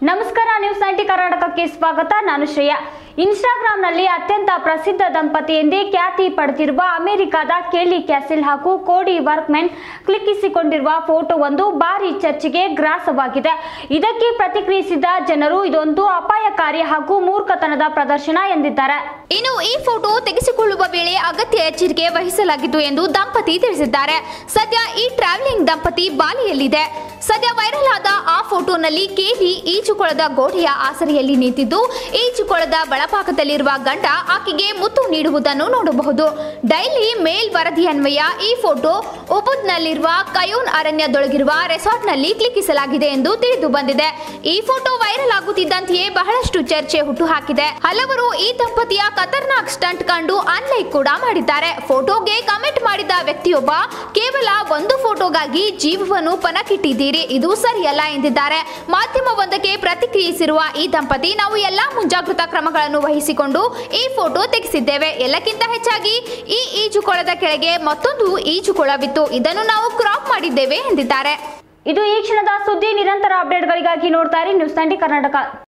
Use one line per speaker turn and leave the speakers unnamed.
ನಮಸ್ಕಾರ, ನ್ಯೂಸ್ 90 ಕರ್ನಾಟಕಕ್ಕೆ ಸ್ವಾಗತ. ನಾನು ಶ್ರೇಯಾ. ಇನ್ಸ್ಟಾಗ್ರಾಂನಲ್ಲಿ ಅತ್ಯಂತ ಪ್ರಸಿದ್ಧ ದಂಪತಿ ಎಂದೇ ಖ್ಯಾತಿ ಪಡೆದಿರುವ ಅಮೆರಿಕದ ಕೇಲಿ ಕ್ಯಾಸಲ್ ಹಾಗೂ ಕೋಡಿ ವರ್ಕ್ಮನ್ ಕ್ಲಿಕ್ಕಿಸಿಕೊಂಡಿರುವ ಫೋಟೋ ಒಂದು ಭಾರಿ ಚರ್ಚೆಗೆ ಗ್ರಾಸವಾಗಿದೆ. ಇದಕ್ಕೆ ಪ್ರತಿಕ್ರಿಯಿಸಿದ ಜನರು ಇದೊಂದು ಅಪಾಯಕಾರಿ ಹಾಗೂ ಮೂರ್ಖತನದ ಪ್ರದರ್ಶನ ಎಂದಿದ್ದಾರೆ.
ಇನ್ನು ಈ ಫೋಟೋ ತೆಗೆಸಿಕೊಳ್ಳುವ ವೇಳೆ ಅಗತ್ಯ ಎಚ್ಚರಿಕೆ ವಹಿಸಲಾಗಿತ್ತು ಎಂದು ದಂಪತಿ ತಿಳಿಸಿದ್ದಾರೆ. ಸದ್ಯ ಈ ಟ್ರಾವೆಲಿಂಗ್ ದಂಪತಿ ಬಾಲಿಯಲ್ಲಿದೆ. ಸದ್ಯ ವೈರಲ್ ಆದ ಆ ಫೋಟೋನಲ್ಲಿ ಕೇಲಿ ಈಜುಕೊಳದ ಗೋಡೆಯ ಆಸರೆಯಲ್ಲಿ ನಿಂತಿದ್ದು, ಈಜುಕೊಳದ ಬಳಭಾಗದಲ್ಲಿರುವ ಗಂಡ ಆಕೆಗೆ ಮುತ್ತು ನೀಡುವುದನ್ನು ನೋಡಬಹುದು. ಡೈಲಿ ಮೇಲ್ ವರದಿ ಅನ್ವಯ ಈ ಫೋಟೋ ಉಬುದ್ನಲ್ಲಿರುವ ಕಯೋನ್ ಅರಣ್ಯದೊಳಗಿರುವ ರೆಸಾರ್ಟ್ನಲ್ಲಿ ಕ್ಲಿಕ್ಕಿಸಲಾಗಿದೆ ಎಂದು ತಿಳಿದು ಬಂದಿದೆ. ಈ ಫೋಟೋ ವೈರಲ್ ಆಗುತ್ತಿದ್ದಂತೆಯೇ ಬಹಳಷ್ಟು ಚರ್ಚೆ ಹುಟ್ಟುಹಾಕಿದೆ. ಹಲವರು ಈ ದಂಪತಿಯ ಖತರ್ನಾಕ್ ಸ್ಟಂಟ್ ಕಂಡು ಅನ್ಲೈಕ್ ಕೂಡ ಮಾಡಿದ್ದಾರೆ. ಫೋಟೋಗೆ ಕಮೆಂಟ್ ಮಾಡಿದ ವ್ಯಕ್ತಿಯೊಬ್ಬ, ಕೇವಲ ಒಂದು ಫೋಟೋಗಾಗಿ ಜೀವವನ್ನು ಪಣಕ್ಕಿಟ್ಟಿದ್ದೀರಿ, ಇದು ಸರಿಯಲ್ಲ ಎಂದಿದ್ದಾರೆ. ಮಾಧ್ಯಮವೊಂದಕ್ಕೆ ಪ್ರತಿಕ್ರಿಯಿಸಿರುವ ಈ ದಂಪತಿ, ನಾವು ಎಲ್ಲಾ ಮುಂಜಾಗ್ರತಾ ಕ್ರಮಗಳನ್ನು ವಹಿಸಿಕೊಂಡು ಈ ಫೋಟೋ ತೆಗೆಸಿದ್ದೇವೆ. ಎಲ್ಲಕ್ಕಿಂತ ಹೆಚ್ಚಾಗಿ ಈ ಈಜುಕೊಳದ ಕೆಳಗೆ ಮತ್ತೊಂದು ಈಜುಕೊಳವಿತ್ತು, ಇದನ್ನು ನಾವು ಕ್ರಾಪ್ ಮಾಡಿದ್ದೇವೆ ಎಂದಿದ್ದಾರೆ.
ಇದು ಈ ಕ್ಷಣದ ಸುದ್ದಿ. ನಿರಂತರ ಅಪ್ಡೇಟ್ಗಳಿಗಾಗಿ ನೋಡ್ತಾ ಇರಿ ನ್ಯೂಸ್ 90 ಕರ್ನಾಟಕ.